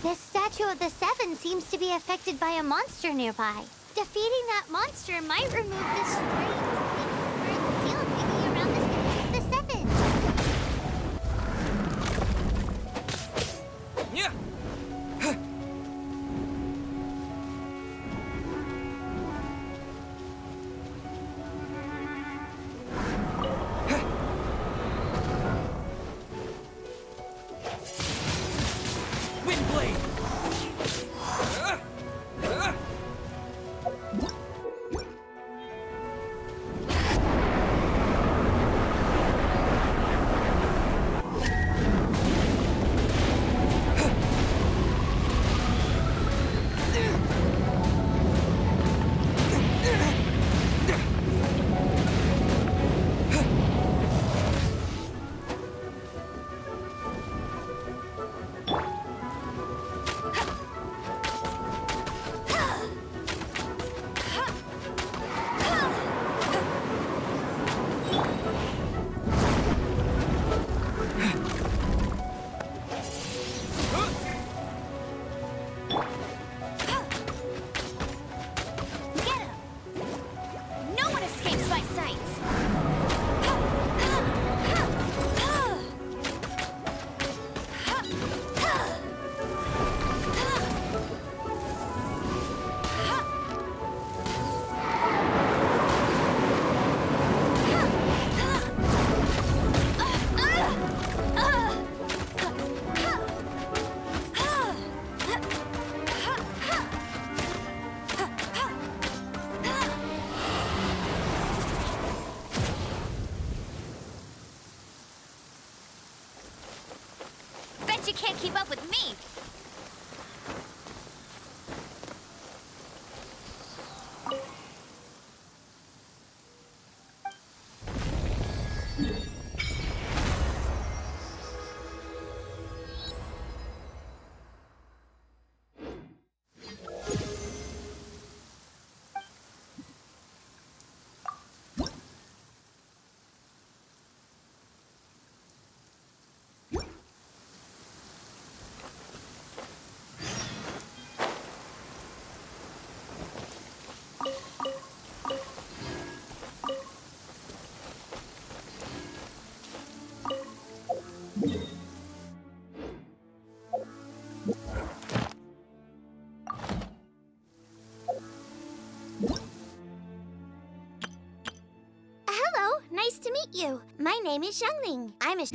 This statue of the Seven seems to be affected by a monster nearby. Defeating that monster might remove this strange seal hanging around the statue of the Seven. Yeah. Windblade. You can't keep up with me. Hello, nice to meet you. My name is Xiangling. I'm a...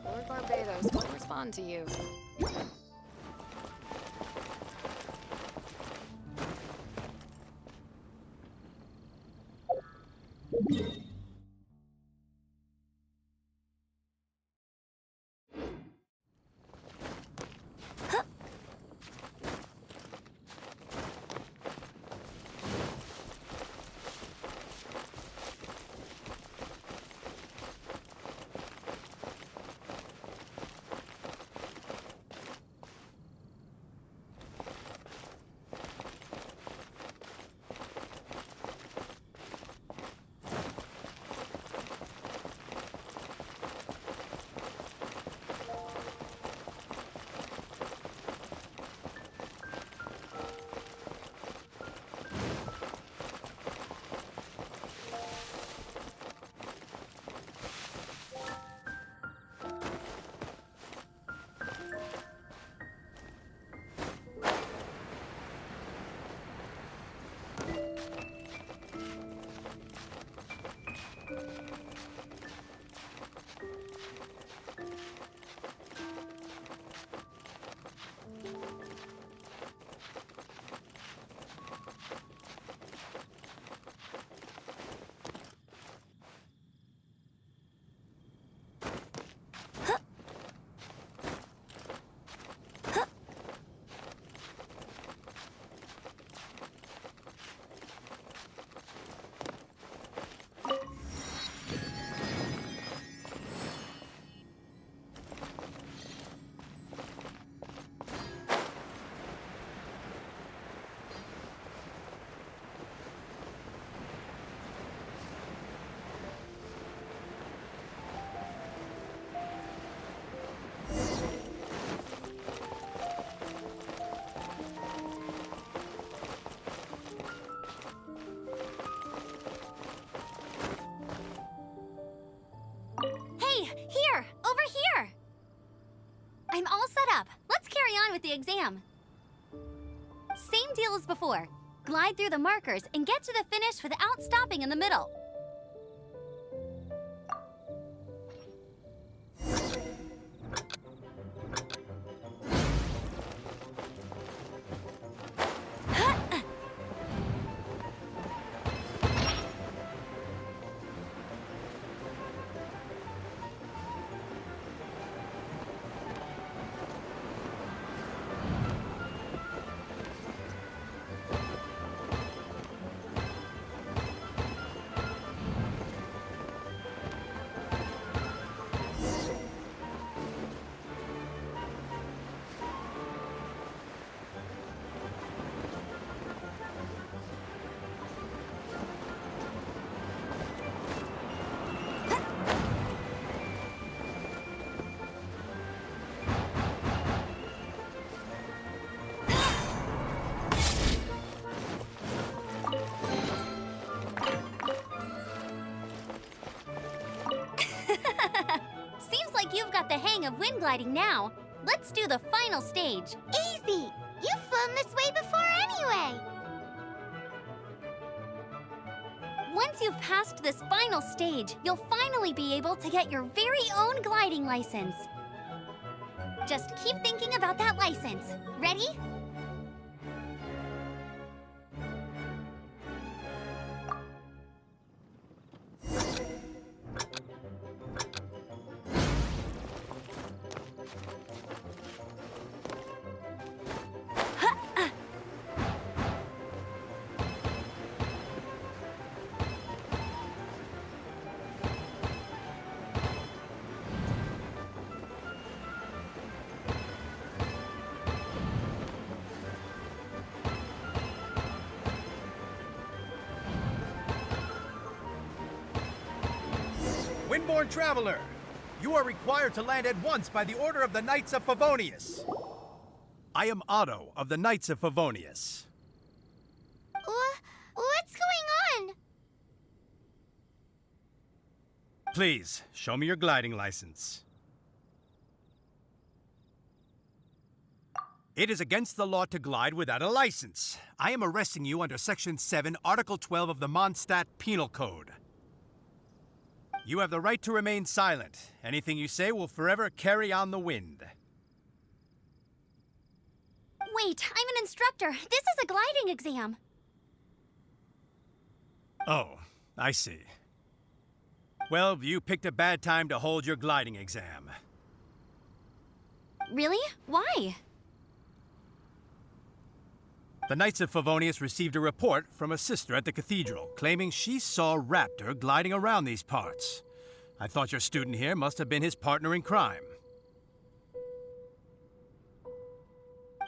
Lord Barbados won't respond to you. before. Glide through the markers and get to the finish without stopping in the middle. Seems like you've got the hang of wind gliding now. Let's do the final stage. Easy! You've flown this way before anyway! Once you've passed this final stage, you'll finally be able to get your very own gliding license. Just keep thinking about that license. Ready? Windborne traveler, you are required to land at once by the order of the Knights of Favonius. I am Otto of the Knights of Favonius. What's going on? Please, show me your gliding license. It is against the law to glide without a license. I am arresting you under Section 7, Article 12 of the Mondstadt Penal Code. You have the right to remain silent. Anything you say will forever carry on the wind. Wait, I'm an instructor. This is a gliding exam. Oh, I see. Well, you picked a bad time to hold your gliding exam. Really? Why? The Knights of Favonius received a report from a sister at the cathedral claiming she saw Raptor gliding around these parts. I thought your student here must have been his partner in crime.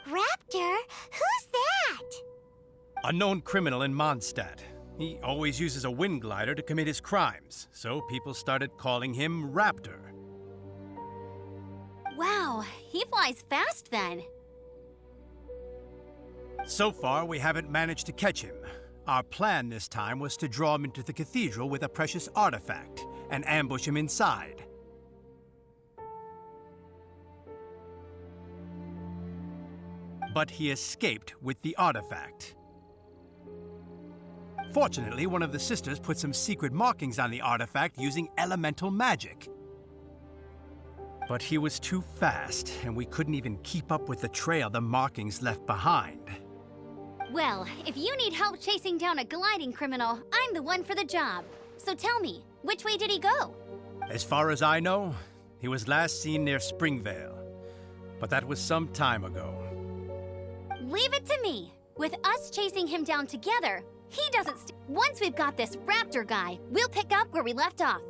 Raptor? Who's that? A known criminal in Mondstadt. He always uses a wind glider to commit his crimes, so people started calling him Raptor. Wow, he flies fast then. So far, we haven't managed to catch him. Our plan this time was to draw him into the cathedral with a precious artifact and ambush him inside. But he escaped with the artifact. Fortunately, one of the sisters put some secret markings on the artifact using elemental magic. But he was too fast, and we couldn't even keep up with the trail the markings left behind. Well, if you need help chasing down a gliding criminal, I'm the one for the job. So tell me, which way did he go? As far as I know, he was last seen near Springvale. But that was some time ago. Leave it to me. With us chasing him down together, he doesn't Once we've got this Raptor guy, we'll pick up where we left off.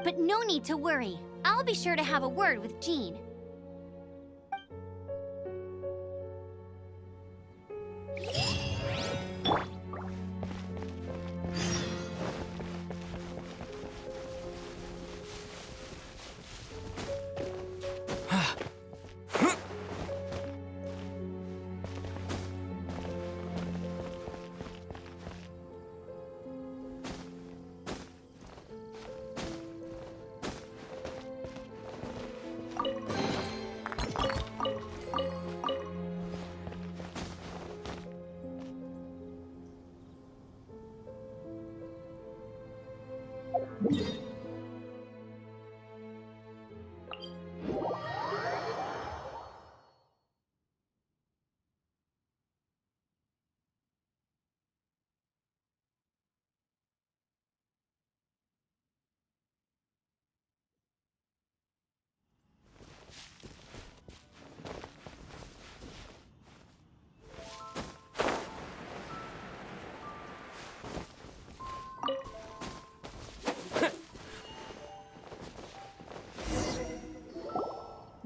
But no need to worry. I'll be sure to have a word with Jean.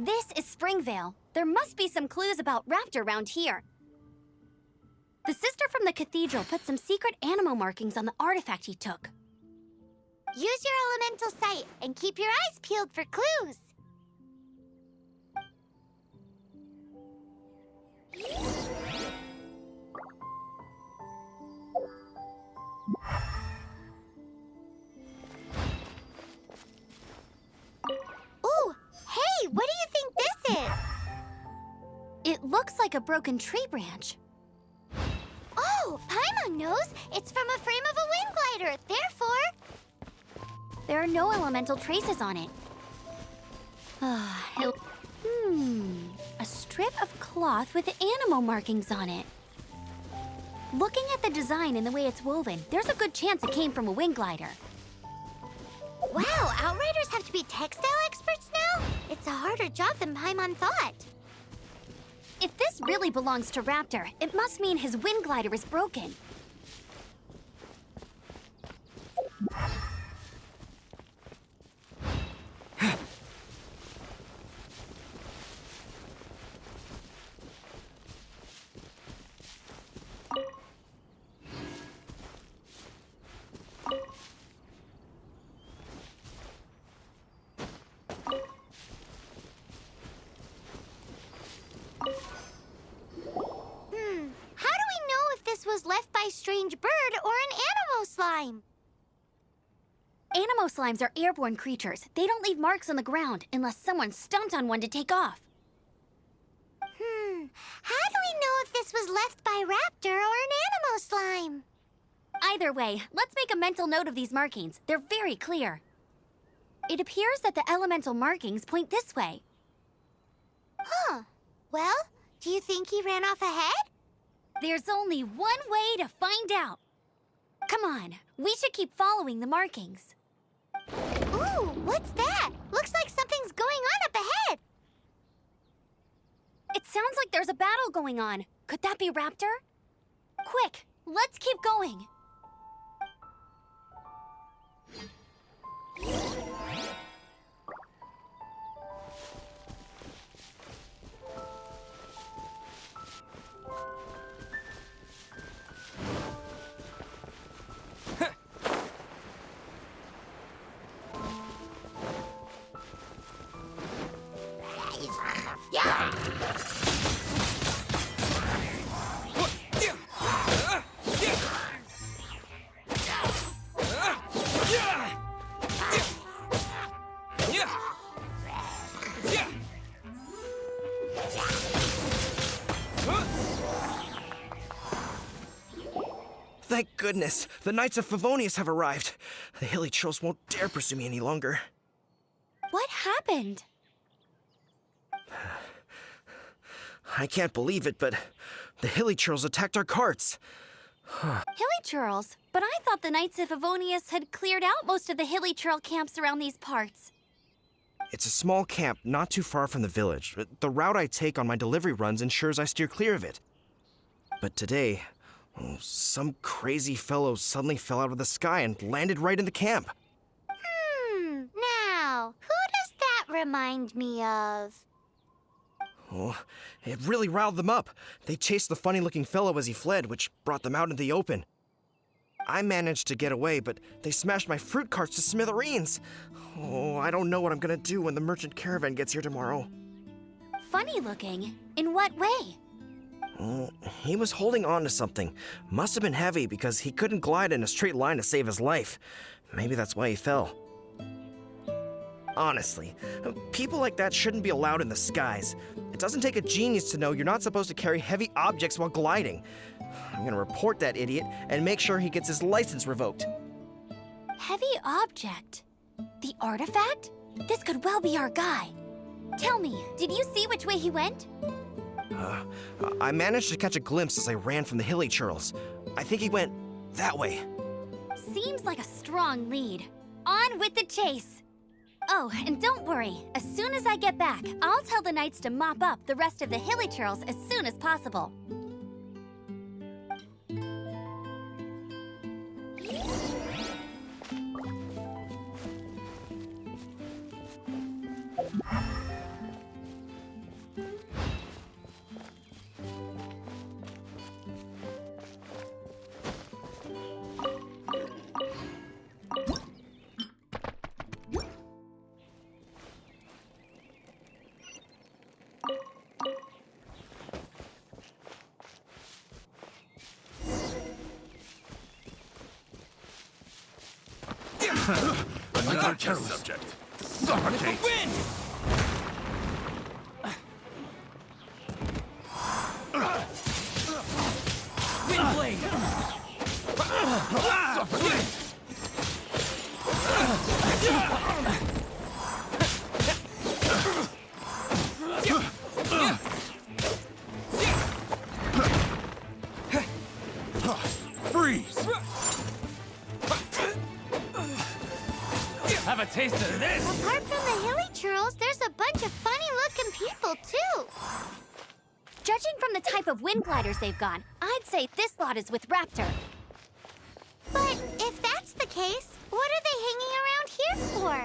This is Springvale. There must be some clues about Raptor around here. The sister from the cathedral put some secret animal markings on the artifact he took. Use your elemental sight and keep your eyes peeled for clues. Ooh, hey, what do you think this is? It looks like a broken tree branch. Oh, Paimon knows. It's from a frame of a wind glider. Therefore, There are no elemental traces on it. A strip of cloth with animal markings on it. Looking at the design and the way it's woven, there's a good chance it came from a wind glider. wow, Outriders have to be textile experts now? It's a harder job than Paimon thought. If this really belongs to Raptor, it must mean his wind glider is broken. How do we know if this was left by strange bird or an animal slime? Animal slimes are airborne creatures. They don't leave marks on the ground unless someone stomped on one to take off. How do we know if this was left by raptor or an animal slime? Either way, let's make a mental note of these markings. They're very clear. It appears that the elemental markings point this way. Huh. Well, do you think he ran off ahead? There's only one way to find out. Come on, we should keep following the markings. Ooh, what's that? Looks like something's going on up ahead. It sounds like there's a battle going on. Could that be Raptor? Quick, let's keep going. Thank goodness, the Knights of Favonius have arrived. The hilly trolls won't dare pursue me any longer. What happened? I can't believe it, but the hilly trolls attacked our carts. Hilly churls? But I thought the Knights of Favonius had cleared out most of the hilly churl camps around these parts. It's a small camp not too far from the village. The route I take on my delivery runs ensures I steer clear of it. But today, some crazy fellow suddenly fell out of the sky and landed right in the camp. Now, who does that remind me of? Oh, it really riled them up. They chased the funny-looking fellow as he fled, which brought them out into the open. I managed to get away, but they smashed my fruit carts to smithereens. Oh, I don't know what I'm gonna do when the merchant caravan gets here tomorrow. Funny looking? In what way? He was holding on to something. Must have been heavy because he couldn't glide in a straight line to save his life. Maybe that's why he fell. Honestly, people like that shouldn't be allowed in the skies. It doesn't take a genius to know you're not supposed to carry heavy objects while gliding. I'm gonna report that idiot and make sure he gets his license revoked. Heavy object. The artifact? This could well be our guy. Tell me, did you see which way he went? I managed to catch a glimpse as I ran from the hilly churls. I think he went that way. Seems like a strong lead. On with the chase! Oh, and don't worry. As soon as I get back, I'll tell the knights to mop up the rest of the hilly churls as soon as possible. Another test subject. Suffocate! Win! Windblade! Suffocate! Freeze! Have a taste of this! Apart from the hilly churls, there's a bunch of funny-looking people, too. Judging from the type of wind gliders they've got, I'd say this lot is with Raptor. But if that's the case, what are they hanging around here for?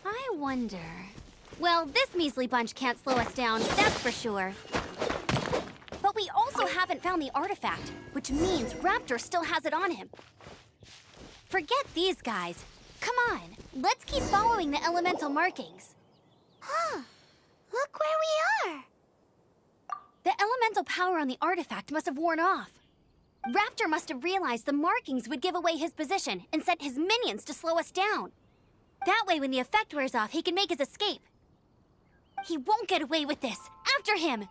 I wonder... Well, this measly bunch can't slow us down, that's for sure. But we also haven't found the artifact, which means Raptor still has it on him. Forget these guys. Come on, let's keep following the elemental markings. Huh. Look where we are. The elemental power on the artifact must have worn off. Raptor must have realized the markings would give away his position and sent his minions to slow us down. That way, when the effect wears off, he can make his escape. He won't get away with this. After him!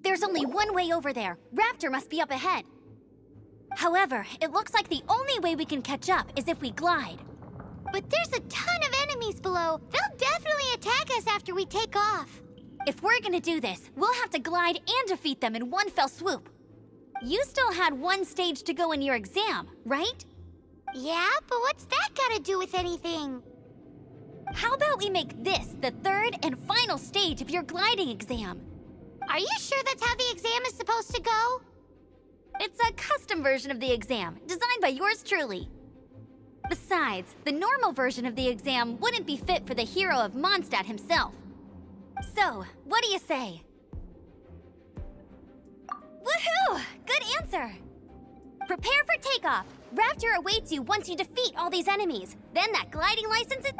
There's only one way over there. Raptor must be up ahead. However, it looks like the only way we can catch up is if we glide. But there's a ton of enemies below. They'll definitely attack us after we take off. If we're gonna do this, we'll have to glide and defeat them in one fell swoop. You still had one stage to go in your exam, right? Yeah, but what's that gotta do with anything? How about we make this the third and final stage of your gliding exam? Are you sure that's how the exam is supposed to go? It's a custom version of the exam, designed by yours truly. Besides, the normal version of the exam wouldn't be fit for the hero of Mondstadt himself. So, what do you say? Woohoo! Good answer! Prepare for takeoff. Raptor awaits you once you defeat all these enemies. Then that gliding license is...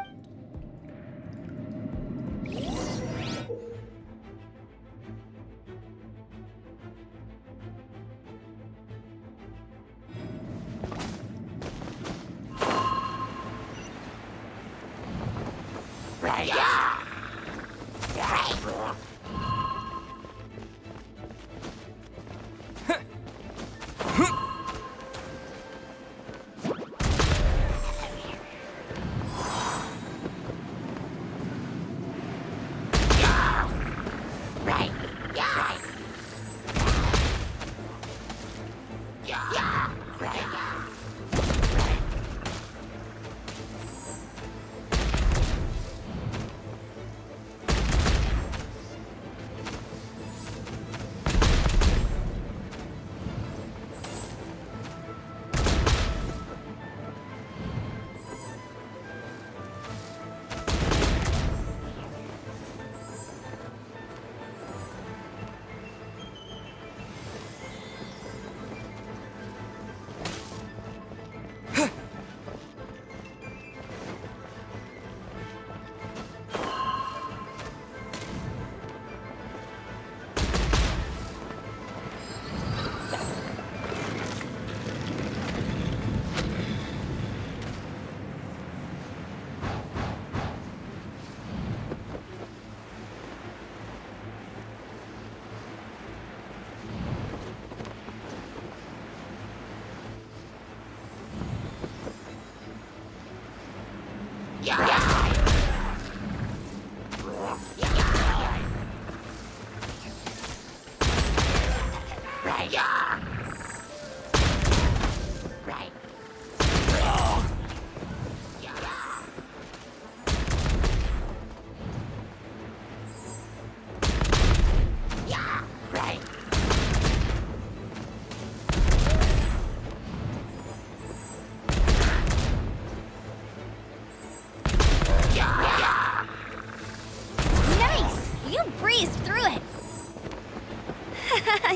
Nice! You breezed through it!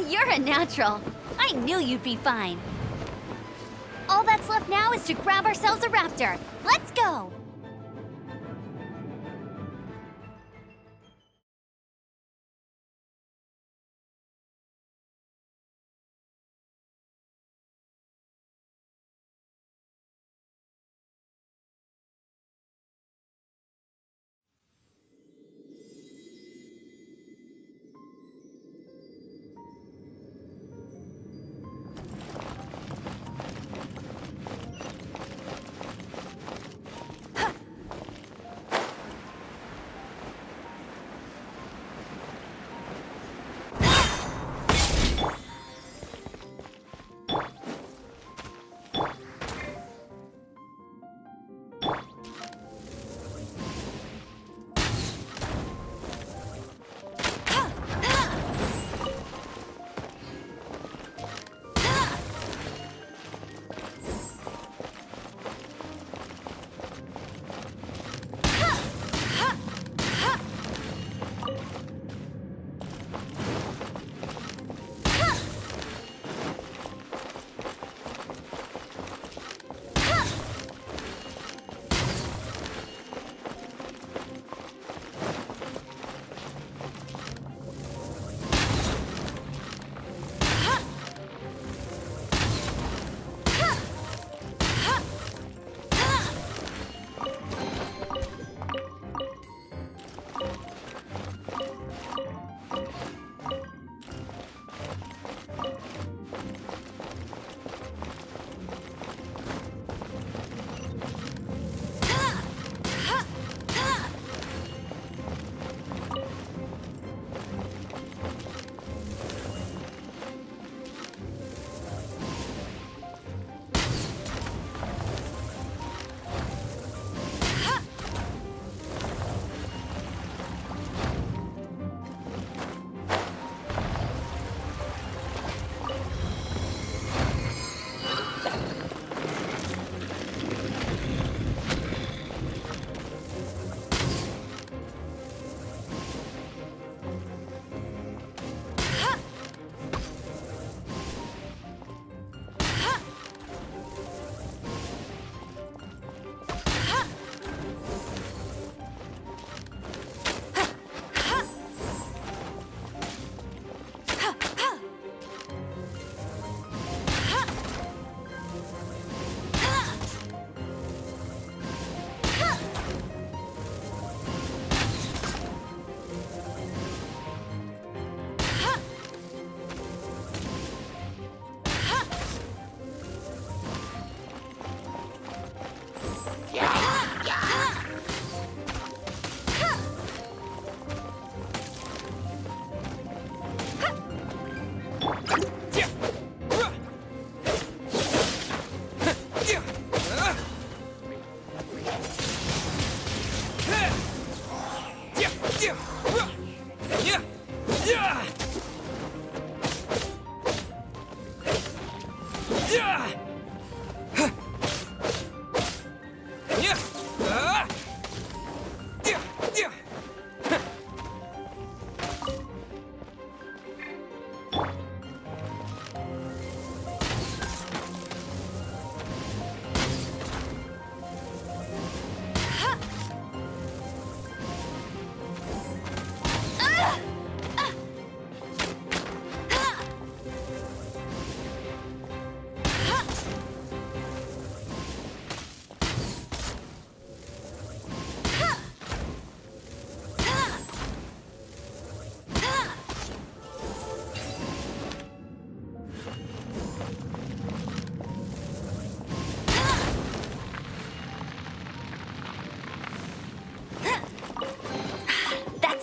You're a natural. I knew you'd be fine. All that's left now is to grab ourselves a raptor. Let's go!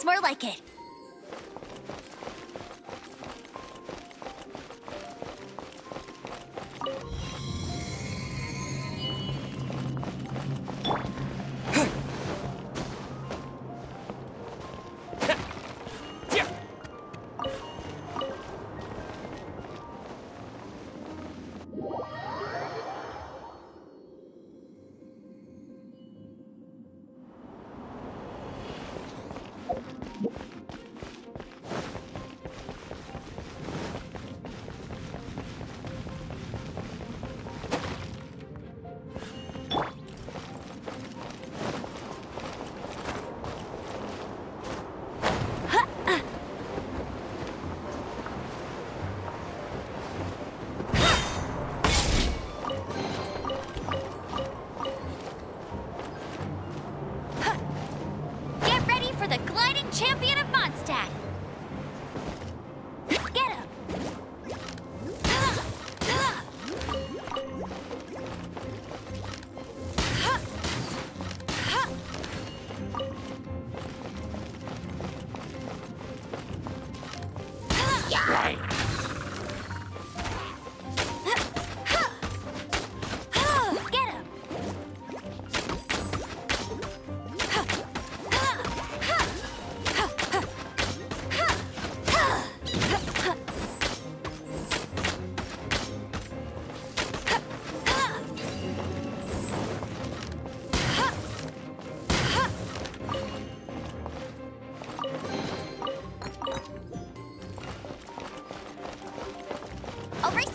More like it.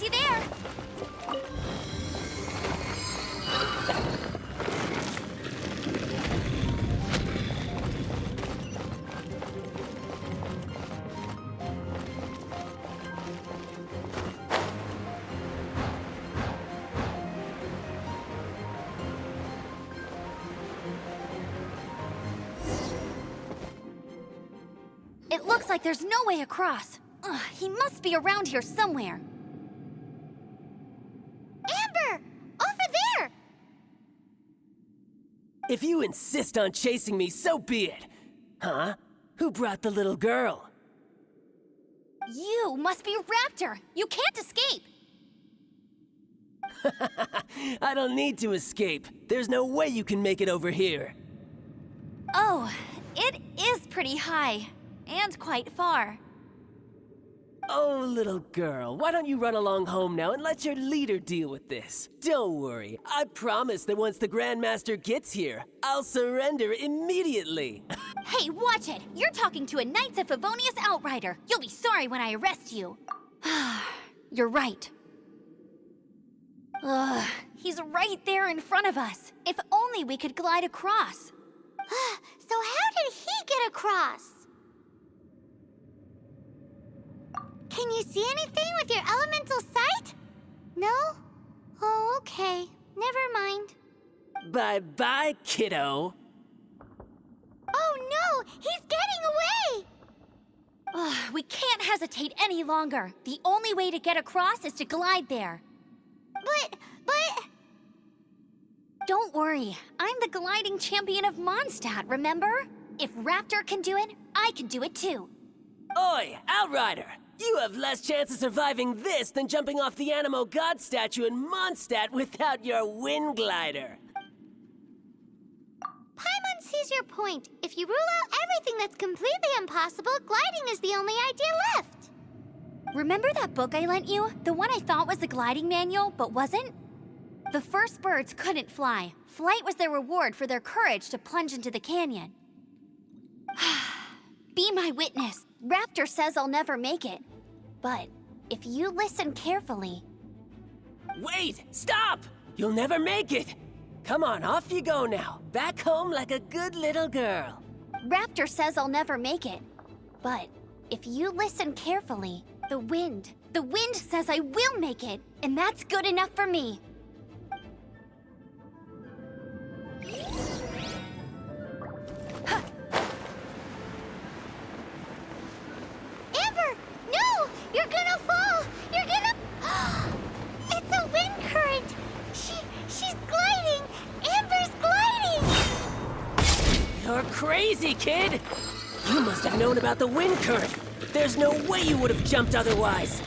you there. It looks like there's no way across. Ugh, he must be around here somewhere. Amber! Over there! If you insist on chasing me, so be it. Huh? Who brought the little girl? You must be Raptor. You can't escape. I don't need to escape. There's no way you can make it over here. Oh, it is pretty high. And quite far. Oh, little girl, why don't you run along home now and let your leader deal with this? Don't worry, I promise that once the Grandmaster gets here, I'll surrender immediately. Hey, watch it! You're talking to a Knights of Favonius outrider. You'll be sorry when I arrest you. You're right. Ugh, he's right there in front of us. If only we could glide across. So how did he get across? Can you see anything with your elemental sight? No? Oh, okay. Never mind. Bye-bye, kiddo. Oh no! He's getting away! Ugh, we can't hesitate any longer. The only way to get across is to glide there. But... Don't worry. I'm the gliding champion of Mondstadt, remember? If Raptor can do it, I can do it too. Oi, Outrider! You have less chance of surviving this than jumping off the Animo God statue in Mondstadt without your wind glider. Paimon sees your point. If you rule out everything that's completely impossible, gliding is the only idea left. Remember that book I lent you? The one I thought was the gliding manual, but wasn't? The first birds couldn't fly. Flight was their reward for their courage to plunge into the canyon. Be my witness. Raptor says I'll never make it. But if you listen carefully... Wait! Stop! You'll never make it! Come on, off you go now. Back home like a good little girl. Raptor says I'll never make it. But if you listen carefully, the wind says I will make it, and that's good enough for me. Amber! No! You're gonna fall! You're gonna... It's a wind current! She's gliding! Amber's gliding! You're crazy, kid! You must have known about the wind current. There's no way you would have jumped otherwise.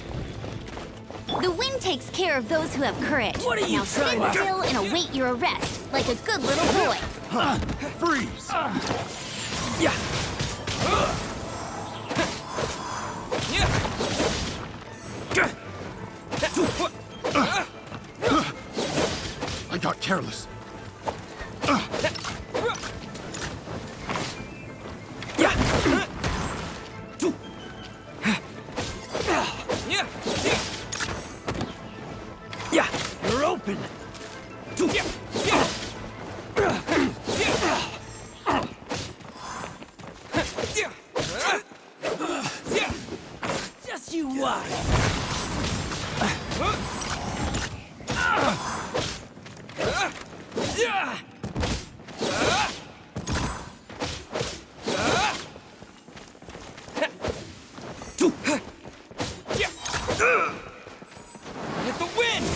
The wind takes care of those who have courage. What are you now trying sit to... still and await your arrest, like a good little boy. Freeze! I got careless. You're open! Just you watch! Hit the wind!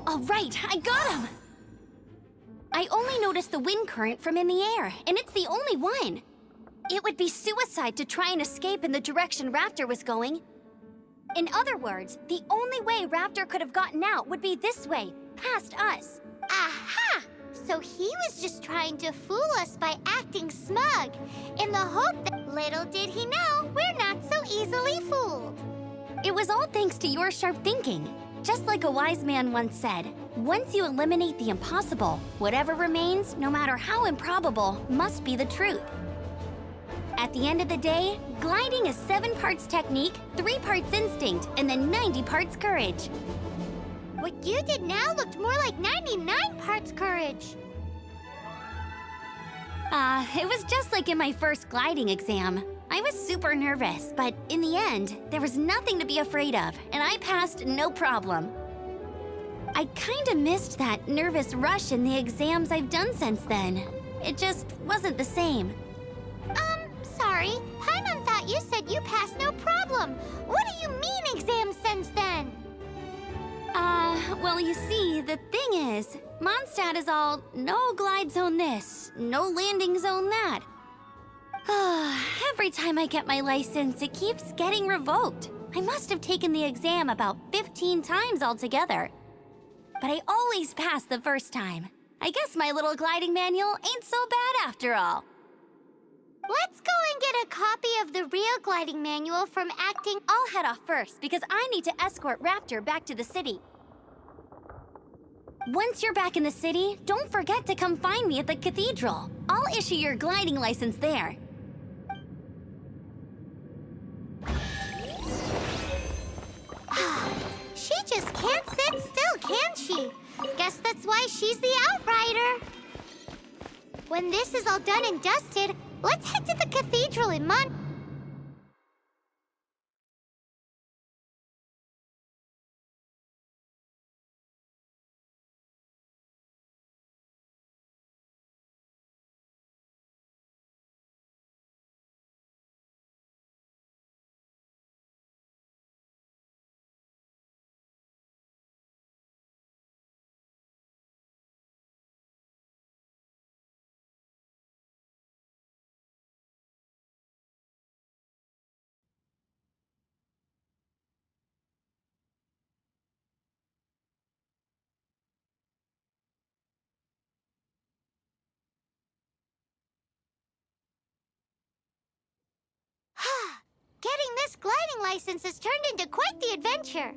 All right, I got him! I only noticed the wind current from in the air, and it's the only one. It would be suicide to try and escape in the direction Raptor was going. In other words, the only way Raptor could have gotten out would be this way, past us. Aha! So he was just trying to fool us by acting smug, in the hope that little did he know we're not so easily fooled. It was all thanks to your sharp thinking. Just like a wise man once said, once you eliminate the impossible, whatever remains, no matter how improbable, must be the truth. At the end of the day, gliding is 7 parts technique, 3 parts instinct, and then 90 parts courage. What you did now looked more like 99 parts courage. It was just like in my first gliding exam. I was super nervous, but in the end, there was nothing to be afraid of, and I passed no problem. I kinda missed that nervous rush in the exams I've done since then. It just wasn't the same. Sorry. Paimon thought you said you passed no problem. What do you mean exam since then? Well, you see, the thing is, Mondstadt is all no glide zone this, no landing zone that. Every time I get my license, it keeps getting revoked. I must have taken the exam about 15 times altogether. But I always pass the first time. I guess my little gliding manual ain't so bad after all. Let's go and get a copy of the real gliding manual from acting. I'll head off first because I need to escort Raptor back to the city. Once you're back in the city, don't forget to come find me at the cathedral. I'll issue your gliding license there. She just can't sit still, can she? Guess that's why she's the outrider. When this is all done and dusted, let's head to the cathedral in Getting this gliding license has turned into quite the adventure.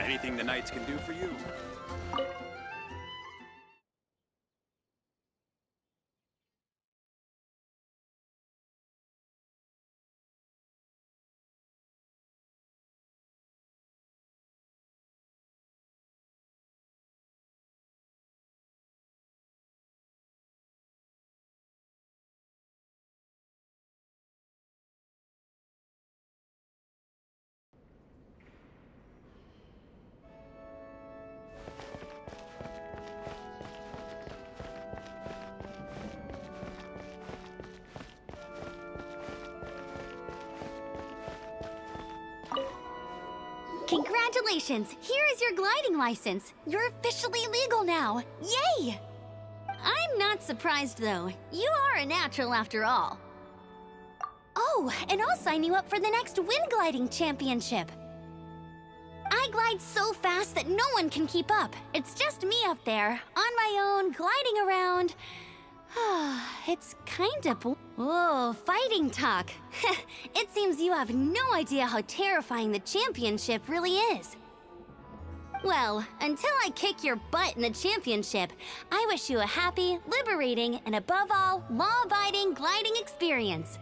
Anything the knights can do for you. Congratulations! Here is your gliding license. You're officially legal now. Yay! I'm not surprised, though. You are a natural after all. Oh, and I'll sign you up for the next wind gliding championship. I glide so fast that no one can keep up. It's just me up there, on my own, gliding around. It's kinda Whoa, fighting talk. It seems you have no idea how terrifying the championship really is. Well, until I kick your butt in the championship, I wish you a happy, liberating, and above all, law-abiding gliding experience.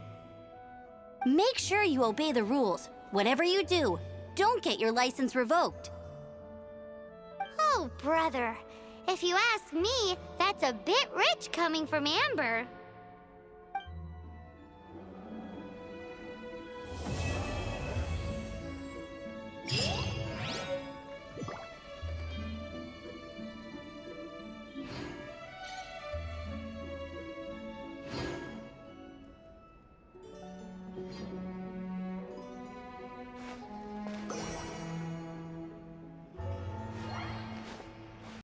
Make sure you obey the rules. Whatever you do, don't get your license revoked. Oh, brother. If you ask me, that's a bit rich coming from Amber.